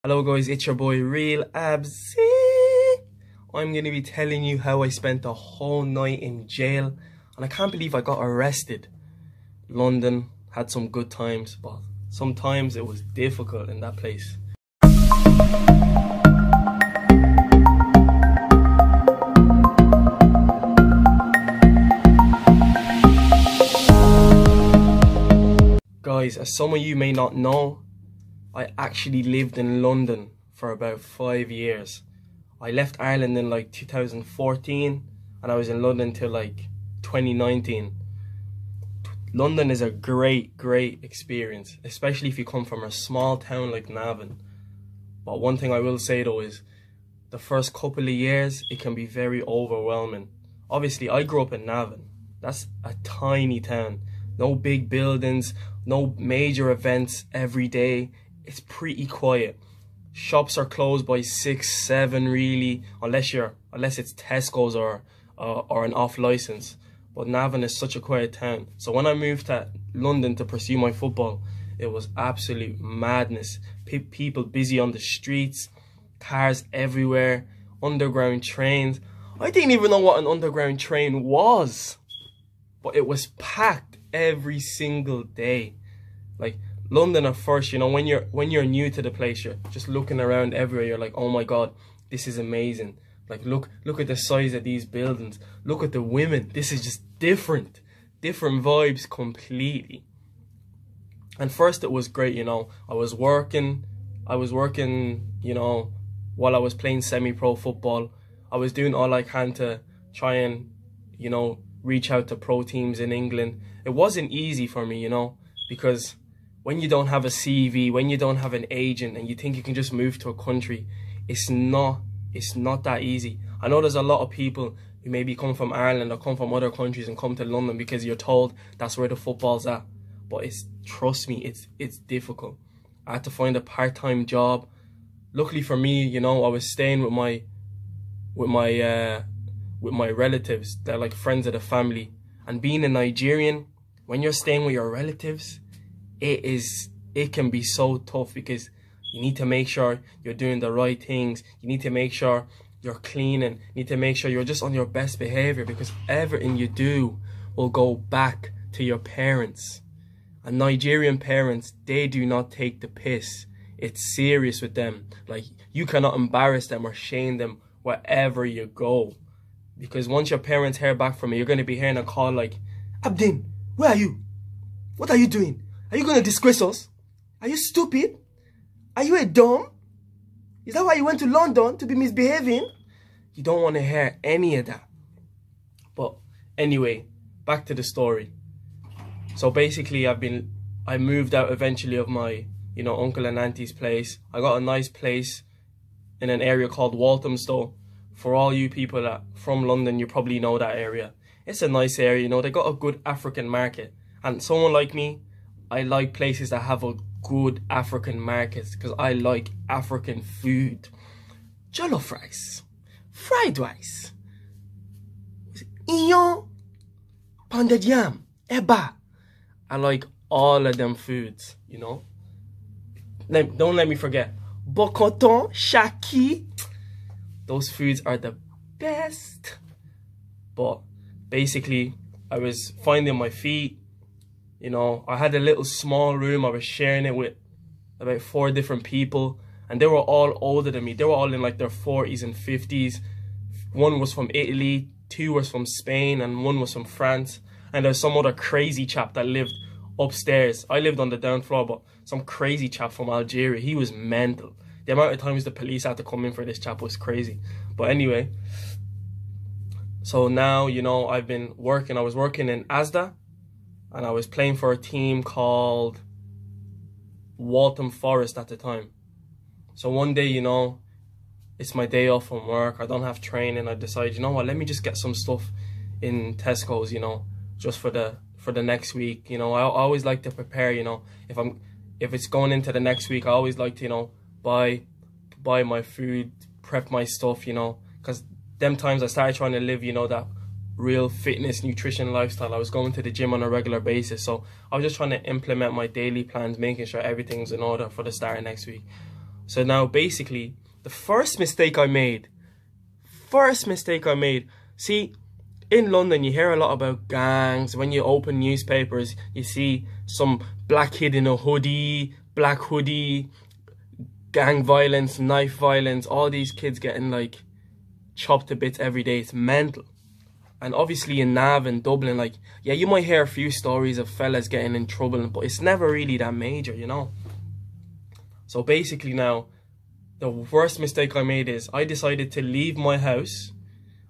Hello guys, it's your boy Real Abzy. I'm going to be telling you how I spent the whole night in jail and I can't believe I got arrested. London had some good times, but sometimes it was difficult in that place. Guys, as some of you may not know, I actually lived in London for about 5 years. I left Ireland in like 2014 and I was in London till like 2019. London is a great experience, especially if you come from a small town like Navan. But one thing I will say though is the first couple of years it can be very overwhelming. Obviously I grew up in Navan. That's a tiny town. No big buildings, no major events every day. It's pretty quiet. Shops are closed by 6, 7 really, unless it's Tesco's or an off license. But Navan is such a quiet town. So when I moved to London to pursue my football, it was absolute madness. People busy on the streets, cars everywhere, underground trains. I didn't even know what an underground train was, but it was packed every single day. Like London at first, you know, when you're new to the place, you're just looking around everywhere. You're like, oh my God, this is amazing. Like, look at the size of these buildings. Look at the women. This is just different vibes completely. And first it was great, you know. I was working, you know, while I was playing semi-pro football. I was doing all I can to try and, you know, reach out to pro teams in England. It wasn't easy for me, you know, because when you don't have a CV, when you don't have an agent and you think you can just move to a country, it's not that easy. I know there's a lot of people who maybe come from Ireland or come from other countries and come to London because you're told that's where the football's at. But trust me, it's difficult. I had to find a part-time job. Luckily for me, you know, I was staying with my relatives. They're like friends of the family. And being a Nigerian, when you're staying with your relatives, it can be so tough because you need to make sure you're doing the right things. You need to make sure you're cleaning. You need to make sure you're just on your best behavior, because everything you do will go back to your parents. And Nigerian parents, they do not take the piss. It's serious with them. Like, you cannot embarrass them or shame them wherever you go. Because once your parents hear back from you, you're going to be hearing a call like, Abdin, where are you? What are you doing? Are you going to disgrace us? Are you stupid? Are you a dumb? Is that why you went to London, to be misbehaving? You don't want to hear any of that. But anyway, back to the story. So basically, I moved out eventually of my, you know, uncle and auntie's place. I got a nice place in an area called Walthamstow. For all you people that from London, you probably know that area. It's a nice area, you know, they got a good African market. And someone like me, I like places that have a good African markets because I like African food. Jollof rice, fried rice, iyon, pounded yam, eba. I like all of them foods, you know. Don't let me forget, bokoton, shaki. Those foods are the best. But basically, I was finding my feet. You know, I had a little small room. I was sharing it with about 4 different people. And they were all older than me. They were all in like their 40s and 50s. One was from Italy, 2 was from Spain, and 1 was from France. And there's some other crazy chap that lived upstairs. I lived on the down floor, but some crazy chap from Algeria. He was mental. The amount of times the police had to come in for this chap was crazy. But anyway, so now, you know, I've been working. I was working in Asda. And I was playing for a team called Waltham Forest at the time. So one day, you know, it's my day off from work. I don't have training. I decided, you know what, let me just get some stuff in Tesco's, you know, just for the next week. You know, I always like to prepare, you know, if it's going into the next week, I always like to, you know, buy my food, prep my stuff, you know, because them times I started trying to live, you know, that real fitness, nutrition lifestyle. I was going to the gym on a regular basis, so I was just trying to implement my daily plans, making sure everything's in order for the start of next week. So now basically, the first mistake I made, see, in London you hear a lot about gangs. When you open newspapers, you see some black kid in a hoodie, black hoodie, gang violence, knife violence, all these kids getting like chopped to bits every day. It's mental. And obviously in Nav and Dublin, like, yeah, you might hear a few stories of fellas getting in trouble, but it's never really that major, you know. So basically now, the worst mistake I made is I decided to leave my house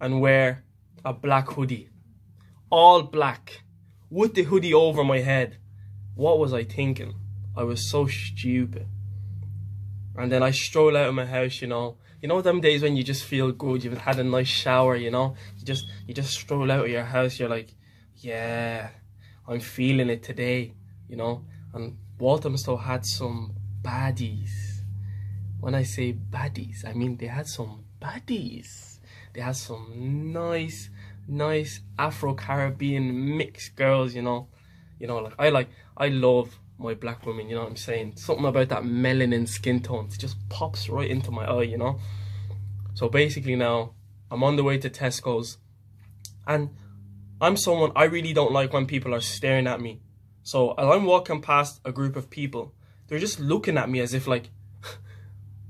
and wear a black hoodie. All black. With the hoodie over my head. What was I thinking? I was so stupid. And then I stroll out of my house, you know. You know them days when you just feel good, you've had a nice shower, you know. You just stroll out of your house, you're like, yeah, I'm feeling it today, you know. And Walthamstow had some baddies. When I say baddies, I mean they had some baddies. They had some nice Afro-Caribbean mixed girls, you know. You know, I love my black women, you know what I'm saying? Something about that melanin skin tone, it just pops right into my eye, you know? So basically now, I'm on the way to Tesco's, and I'm someone, I really don't like when people are staring at me. So as I'm walking past a group of people, they're just looking at me as if like,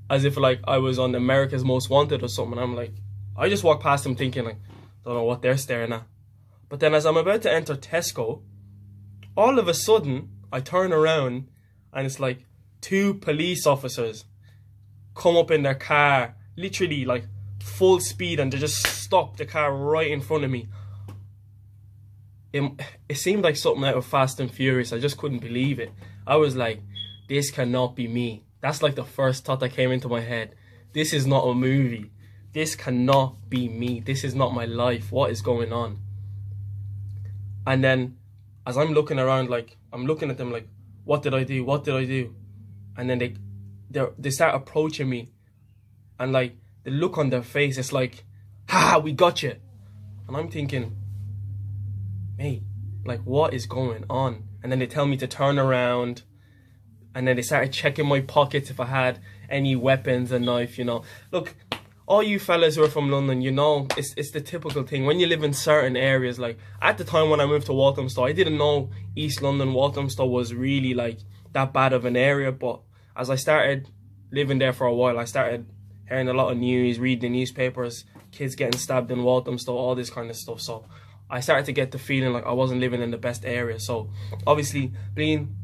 I was on America's Most Wanted or something. I'm like, I just walk past them thinking like, don't know what they're staring at. But then as I'm about to enter Tesco, all of a sudden, I turn around and it's like 2 police officers come up in their car, literally like full speed, and they just stop the car right in front of me. It seemed like something out of Fast and Furious. I just couldn't believe it. I was like, this cannot be me. That's like the first thought that came into my head. This is not a movie. This cannot be me. This is not my life. What is going on? And then as I'm looking around, like, I'm looking at them like, what did I do? What did I do? And then they start approaching me. And like, the look on their face, it's like, ha, we got you. And I'm thinking, mate, like, what is going on? And then they tell me to turn around. And then they started checking my pockets if I had any weapons, a knife, you know. Look, all you fellas who are from London, you know, it's the typical thing. When you live in certain areas, like, at the time when I moved to Walthamstow, I didn't know East London, Walthamstow was really, like, that bad of an area. But as I started living there for a while, I started hearing a lot of news, reading the newspapers, kids getting stabbed in Walthamstow, all this kind of stuff. So I started to get the feeling like I wasn't living in the best area. So obviously, being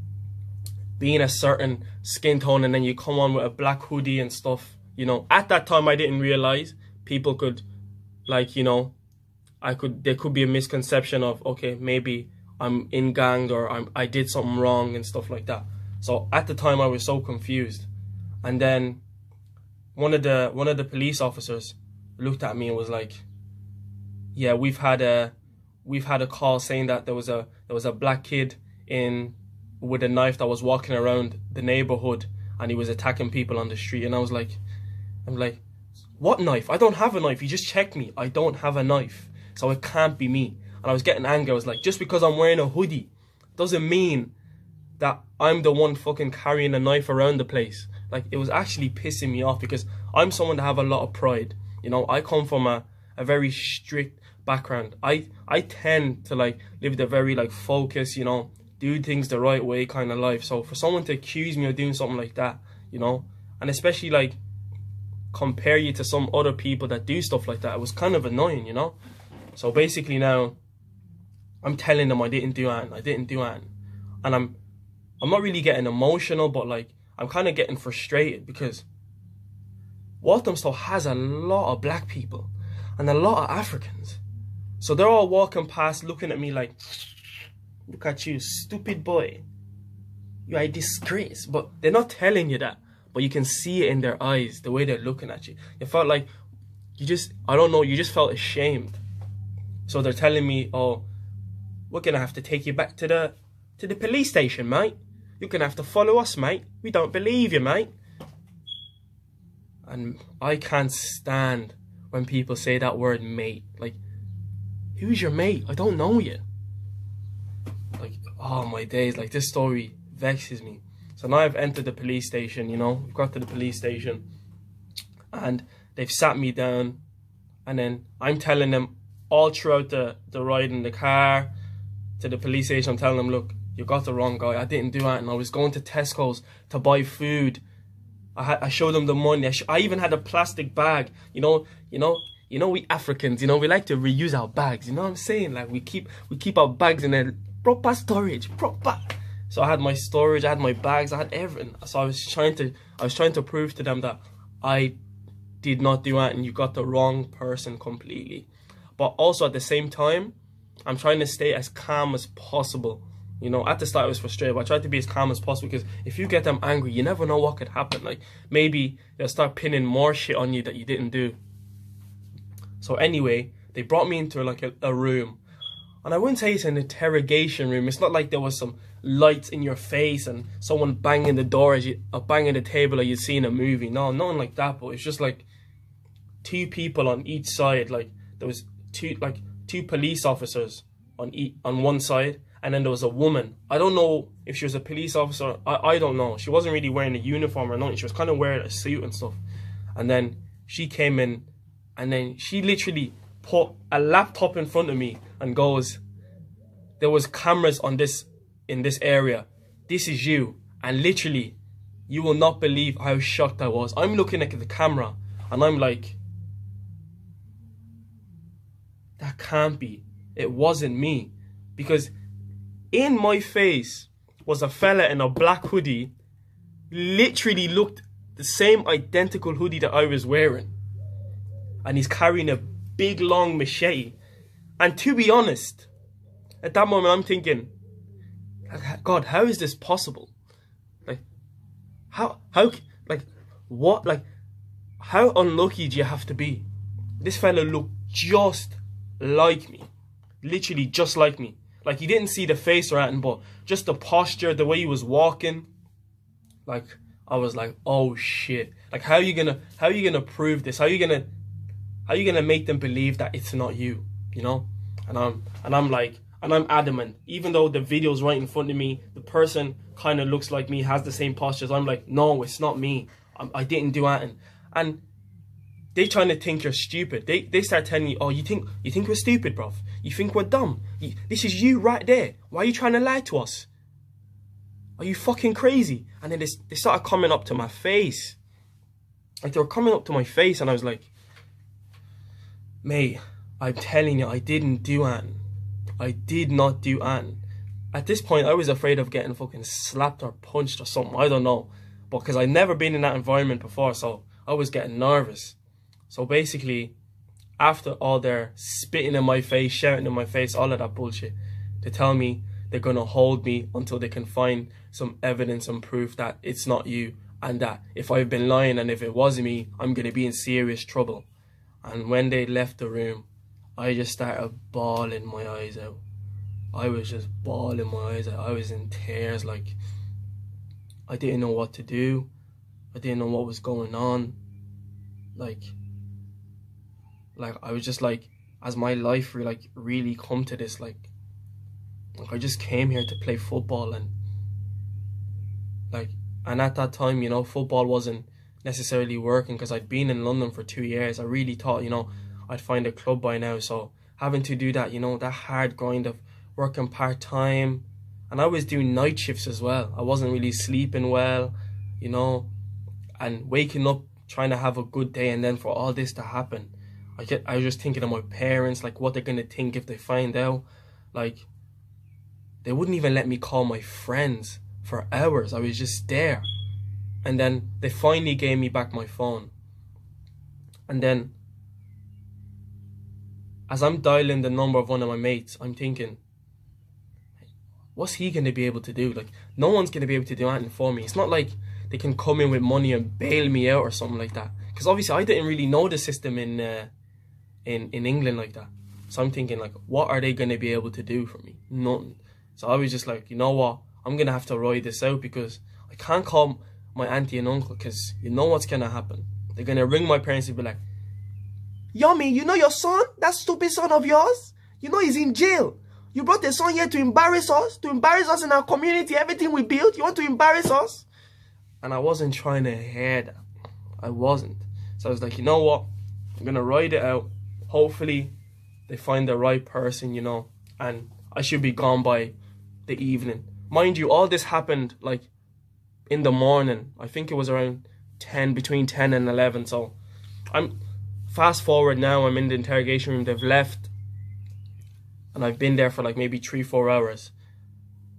a certain skin tone, and then you come on with a black hoodie and stuff, you know, at that time I didn't realize people could, like, you know, there could be a misconception of, okay, maybe I'm in gang or I did something wrong and stuff like that. So at the time I was so confused. And then one of the police officers looked at me and was like, yeah, we've had a call saying that there was a black kid with a knife that was walking around the neighborhood and he was attacking people on the street. And I'm like, what knife? I don't have a knife. You just checked me. I don't have a knife. So it can't be me. And I was getting angry. I was like, just because I'm wearing a hoodie doesn't mean that I'm the one fucking carrying a knife around the place. Like, it was actually pissing me off because I'm someone that have a lot of pride. You know, I come from a very strict background. I tend to, like, live the very, like, focused, you know, do things the right way kind of life. So for someone to accuse me of doing something like that, you know, and especially, like, compare you to some other people that do stuff like that, it was kind of annoying, you know. So basically now, I'm telling them I didn't do it. And I'm not really getting emotional, but, like, I'm kind of getting frustrated because Walthamstow has a lot of black people and a lot of Africans. So they're all walking past looking at me like, look at you, stupid boy. You are a disgrace. But they're not telling you that. But you can see it in their eyes, the way they're looking at you. It felt like you just felt ashamed. So they're telling me, oh, we're going to have to take you back to the police station, mate. You're going to have to follow us, mate. We don't believe you, mate. And I can't stand when people say that word, mate. Like, who's your mate? I don't know you. Like, oh my days, like, this story vexes me. So now I've entered the police station, you know. We've got to the police station and they've sat me down, and then I'm telling them all throughout the ride in the car to the police station, I'm telling them, look, you got the wrong guy. I didn't do that. And I was going to Tesco's to buy food. I showed them the money. I even had a plastic bag. You know, we Africans, you know, we like to reuse our bags. You know what I'm saying? Like we keep our bags in a proper storage, proper. So I had my storage, I had my bags, I had everything. So I was trying to prove to them that I did not do that and you got the wrong person completely. But also at the same time, I'm trying to stay as calm as possible. You know, at the start I was frustrated, but I tried to be as calm as possible, because if you get them angry, you never know what could happen. Like, maybe they'll start pinning more shit on you that you didn't do. So anyway, they brought me into like a room. And I wouldn't say it's an interrogation room. It's not like there was some lights in your face and someone banging the door as you, or banging the table like you see in a movie. No, nothing like that. But it's just like two people on each side. Like there was two police officers on one side, and then there was a woman. I don't know if she was a police officer. I don't know. She wasn't really wearing a uniform or nothing. She was kind of wearing a suit and stuff. And then she came in, and then she literally put a laptop in front of me and goes, there was cameras on this, in this area. This is you. And literally, you will not believe how shocked I was. I'm looking at the camera and I'm like, that can't be. It wasn't me. Because in my face was a fella in a black hoodie, literally looked the same identical hoodie that I was wearing. And he's carrying a big long machete. And to be honest, at that moment I'm thinking, God, how is this possible? Like, how unlucky do you have to be? This fella looked just like me. Literally just like me. Like, you didn't see the face or anything, but just the posture, the way he was walking. Like, I was like, oh shit. Like, how are you gonna prove this? How are you gonna make them believe that it's not you? You know? And I'm adamant. Even though the video's right in front of me, the person kind of looks like me, has the same postures. I'm like, no, it's not me. I didn't do that. And they trying to think you're stupid. They start telling you, oh, you think we're stupid, bruv? You think we're dumb? This is you right there. Why are you trying to lie to us? Are you fucking crazy? And then they started coming up to my face. Like, they were coming up to my face, and I was like, mate, I'm telling you, I didn't do that. I did not do that. At this point, I was afraid of getting fucking slapped or punched or something. I don't know. But because I'd never been in that environment before, so I was getting nervous. So basically, after all their spitting in my face, shouting in my face, all of that bullshit, they tell me they're going to hold me until they can find some evidence and proof that it's not you. And that if I've been lying and if it was me, I'm going to be in serious trouble. And when they left the room, I just started bawling my eyes out. I was just bawling my eyes out. I was in tears. Like, I didn't know what to do. I didn't know what was going on. Like I was just like, as my life really come to this, like I just came here to play football, and at that time, you know, football wasn't necessarily working because I'd been in London for 2 years. I really thought, you know, I'd find a club by now. So having to do that, you know, that hard grind of working part-time, and I was doing night shifts as well. I wasn't really sleeping well, you know, and waking up trying to have a good day, and then for all this to happen, I was just thinking of my parents, like what they're gonna think if they find out. Like, they wouldn't even let me call my friends for hours. I was just there. And then they finally gave me back my phone. And then, as I'm dialing the number of one of my mates, I'm thinking, what's he going to be able to do? Like, no one's going to be able to do anything for me. It's not like they can come in with money and bail me out or something like that. Because obviously I didn't really know the system in England like that. So I'm thinking, like, what are they going to be able to do for me? Nothing. So I was just like, you know what? I'm going to have to ride this out, because I can't call my auntie and uncle, because you know what's going to happen. They're going to ring my parents and be like, Yummy, you know your son? That stupid son of yours? You know he's in jail. You brought the son here to embarrass us in our community, everything we built. You want to embarrass us? And I wasn't trying to hear that. I wasn't. So I was like, you know what? I'm going to ride it out. Hopefully they find the right person, you know, and I should be gone by the evening. Mind you, all this happened like in the morning. I think it was around 10, between 10 and 11. So I'm fast forward now, I'm in the interrogation room. They've left and I've been there for like maybe 3-4 hours.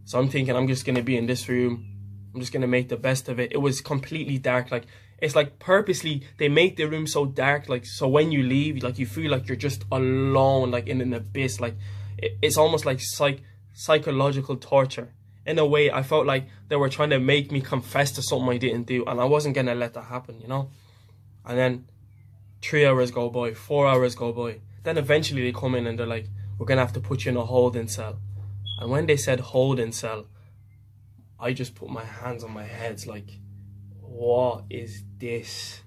So I'm thinking I'm just going to be in this room. I'm just going to make the best of it. It was completely dark. Like, it's like purposely they make the room so dark, like, so when you leave, like, you feel like you're just alone, like in an abyss. Like, it's almost like psychological torture. In a way, I felt like they were trying to make me confess to something I didn't do, and I wasn't going to let that happen, you know? And then 3 hours go by, 4 hours go by. Then eventually they come in and they're like, we're going to have to put you in a holding cell. And when they said holding cell, I just put my hands on my head, like, what is this?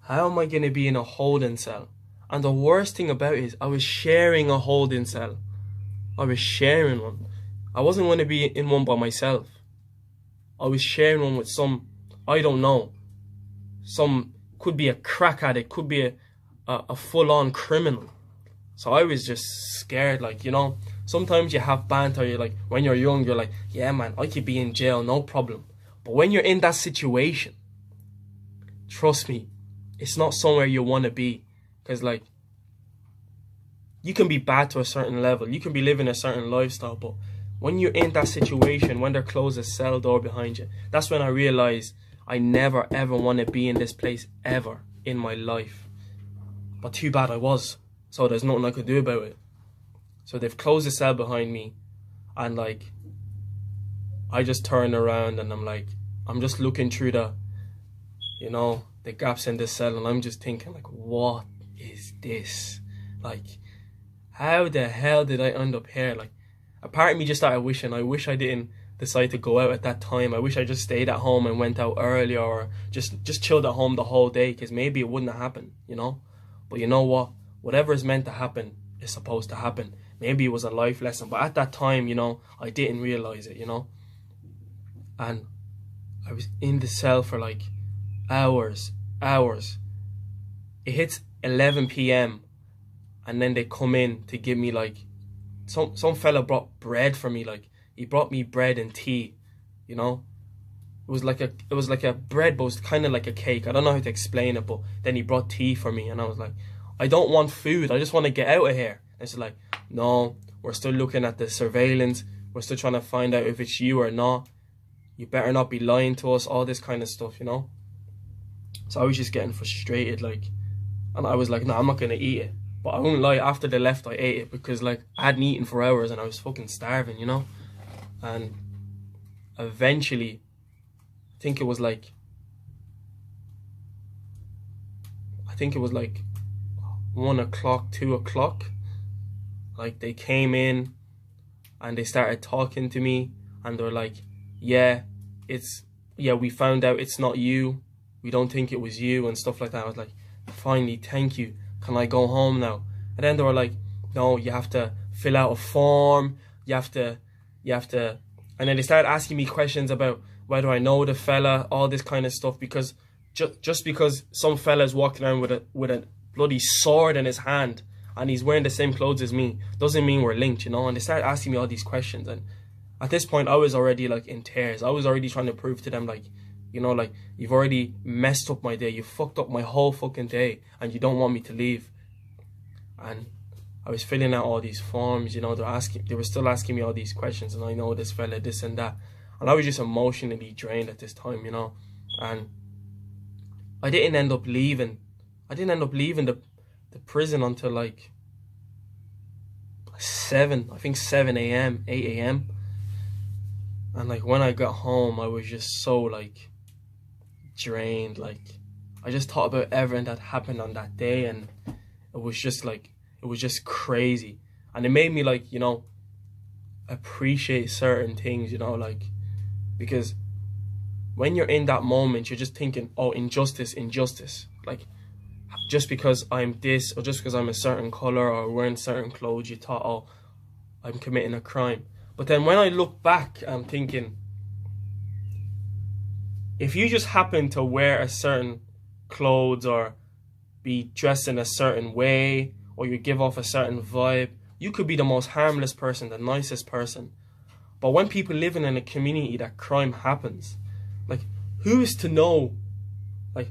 How am I going to be in a holding cell? And the worst thing about it is I was sharing a holding cell. I was sharing one. I wasn't going to be in one by myself. I was sharing one with some, I don't know, some, could be a crack addict, could be a full-on criminal. So I was just scared, like, you know, sometimes you have banter, you're like, when you're young, you're like, yeah, man, I could be in jail, no problem. But when you're in that situation, trust me, it's not somewhere you want to be. Because, like, you can be bad to a certain level, you can be living a certain lifestyle, but when you're in that situation, when they close a cell door behind you, that's when I realized I never, ever want to be in this place ever in my life. But too bad I was. So there's nothing I could do about it. So they've closed the cell behind me, and like, I just turn around and I'm like, I'm just looking through the, you know, the gaps in the cell, and I'm just thinking like, what is this? Like, how the hell did I end up here? Like, a part of me just started wishing, I wish I didn't decide to go out at that time. I wish I just stayed at home and went out earlier, or just chilled at home the whole day, because maybe it wouldn't have happened, you know? But you know what? Whatever is meant to happen is supposed to happen. Maybe it was a life lesson, but at that time, you know, I didn't realize it, you know? And I was in the cell for like hours. It hits 11 p.m. and then they come in to give me like, some fella brought bread for me. Like, he brought me bread and tea, you know? It was like a bread, but it was kind of like a cake. I don't know how to explain it, but then he brought tea for me, and I was like, I don't want food, I just want to get out of here. And it's like, no, we're still looking at the surveillance, we're still trying to find out if it's you or not. You better not be lying to us, all this kind of stuff, you know? So I was just getting frustrated, like, and I was like, no, I'm not gonna eat it. But I won't lie, after they left, I ate it, because like, I hadn't eaten for hours and I was fucking starving, you know? And eventually, I think it was like 1 o'clock, 2 o'clock. Like, they came in and they started talking to me, and they're like, yeah, we found out it's not you. We don't think it was you, and stuff like that. I was like, finally, thank you. Can I go home now? And then they were like, no, you have to fill out a form. You have to, and then they started asking me questions about whether I know the fella, all this kind of stuff, because just because some fella's walking around with a bloody sword in his hand and he's wearing the same clothes as me doesn't mean we're linked, you know? And they started asking me all these questions, and at this point I was already like in tears. I was already trying to prove to them, like, you know, like, you've already messed up my day, you fucked up my whole fucking day, and you don't want me to leave. And I was filling out all these forms, you know, they were still asking me all these questions, and I know this fella, this and that, and I was just emotionally drained at this time, you know? And I didn't end up leaving the prison until like 7 a.m, 8 a.m. And like, when I got home, I was just so like drained. Like, I just thought about everything that happened on that day, and it was just crazy. And it made me, like, you know, appreciate certain things, you know, like, because when you're in that moment, you're just thinking, oh, injustice. Like, just because I'm this, or just because I'm a certain color or wearing certain clothes, you thought, oh, I'm committing a crime. But then when I look back, I'm thinking, if you just happen to wear a certain clothes or be dressed in a certain way, or you give off a certain vibe, you could be the most harmless person, the nicest person. But when people living in a community that crime happens, like, who is to know? Like,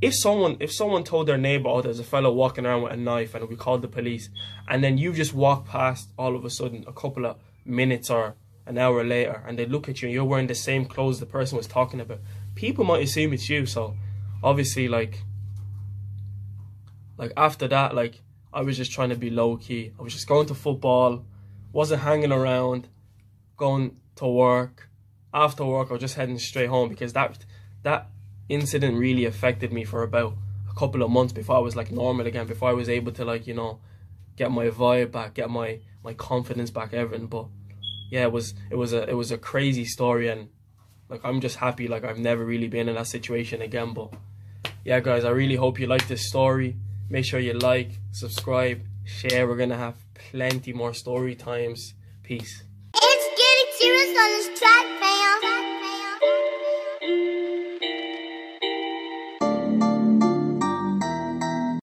if someone told their neighbor, oh, there's a fellow walking around with a knife and we called the police, and then you just walk past all of a sudden a couple of minutes or an hour later, and they look at you and you're wearing the same clothes the person was talking about, people might assume it's you. So obviously, like after that, like, I was just trying to be low-key. I was just going to football, wasn't hanging around, going to work. After work, I was just heading straight home, because that incident really affected me for about a couple of months before I was like normal again, before I was able to, like, you know, get my vibe back, get my confidence back, everything. But yeah, it was a crazy story, and like, I'm just happy like I've never really been in that situation again. But yeah, guys, I really hope you like this story. Make sure you like, subscribe, share. We're gonna have plenty more story times. Peace. It's getting serious on this track, fam.